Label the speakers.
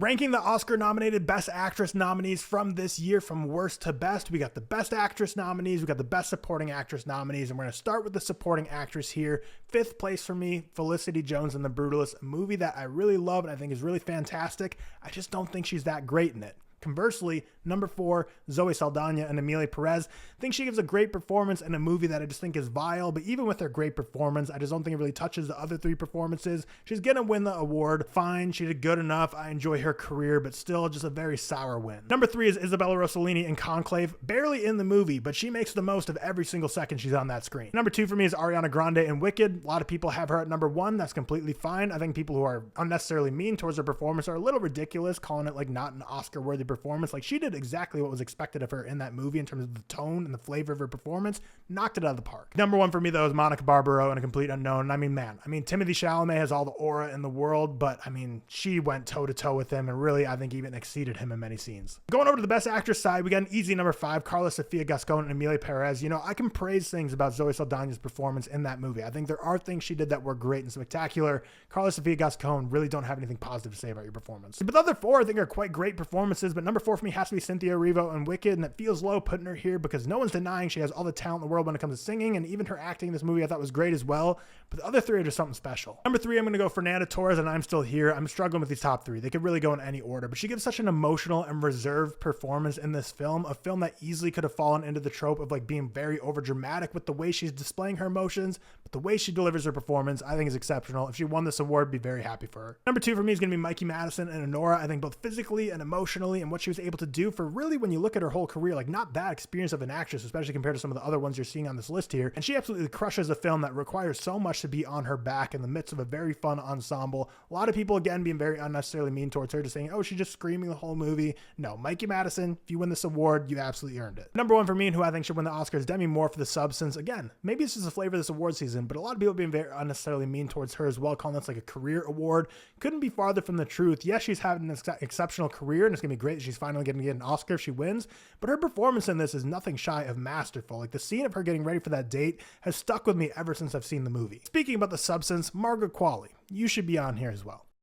Speaker 1: Ranking the Oscar-nominated Best Actress nominees from this year from worst to best, we got the Best Actress nominees, we got the Best Supporting Actress nominees, and we're going to start with the Supporting Actress here. Fifth place for me, Felicity Jones in The Brutalist, a movie that I really love and I think is really fantastic. I just don't think she's that great in it. Conversely, number 4, Zoe Saldana and Emilia Perez. I think she gives a great performance in a movie that I just think is vile, but even with her great performance, I just don't think it really touches the other 3 performances. She's gonna win the award. Fine, she did good enough. I enjoy her career, but still just a very sour win. Number 3 is Isabella Rossellini in Conclave. Barely in the movie, but she makes the most of every single second she's on that screen. Number 2 for me is Ariana Grande in Wicked. A lot of people have her at number 1. That's completely fine. I think people who are unnecessarily mean towards her performance are a little ridiculous, calling it like not an Oscar-worthy performance. Like, she did exactly what was expected of her in that movie in terms of the tone and the flavor of her performance. Knocked it out of the park. Number 1 for me, though, is Monica Barbaro in A Complete Unknown. I mean, man, Timothy Chalamet has all the aura in the world, but I mean, she went toe-to-toe with him and really, I think, even exceeded him in many scenes. Going over to the Best Actress side, we got an easy number 5, Carla Sofia Gascon and Emilia Perez. You know, I can praise things about Zoe Saldana's performance in that movie. I think there are things she did that were great and spectacular. Carla Sofia Gascon, really don't have anything positive to say about your performance. But the other 4, I think, are quite great performances, but number 4 for me has to be Cynthia Erivo and Wicked, and it feels low putting her here because no one's denying she has all the talent in the world when it comes to singing, and even her acting in this movie I thought was great as well, but the other 3 are just something special. Number 3, I'm going to go Fernanda Torres and I'm Still Here. I'm struggling with these top 3. They could really go in any order, but she gives such an emotional and reserved performance in this film, a film that easily could have fallen into the trope of like being very overdramatic with the way she's displaying her emotions, but the way she delivers her performance I think is exceptional. If she won this award, I'd be very happy for her. Number 2 for me is going to be Mikey Madison and Honora. I think both physically and emotionally and what she was able to do for really, when you look at her whole career, like not that experience of an actress, especially compared to some of the other ones you're seeing on this list here. And she absolutely crushes a film that requires so much to be on her back in the midst of a very fun ensemble. A lot of people, again, being very unnecessarily mean towards her, just saying, oh, she's just screaming the whole movie. No, Mikey Madison, if you win this award, you absolutely earned it. Number 1 for me and who I think should win the Oscar is Demi Moore for The Substance. Again, maybe it's just the flavor of this award season, but a lot of people being very unnecessarily mean towards her as well, calling this like a career award. Couldn't be farther from the truth. Yes, she's having an exceptional career, and it's going to be great that she's finally going to get an Oscar if she wins, but her performance in this is nothing shy of masterful. Like, the scene of her getting ready for that date has stuck with me ever since I've seen the movie. Speaking about The Substance, Margaret Qualley, you should be on here as well.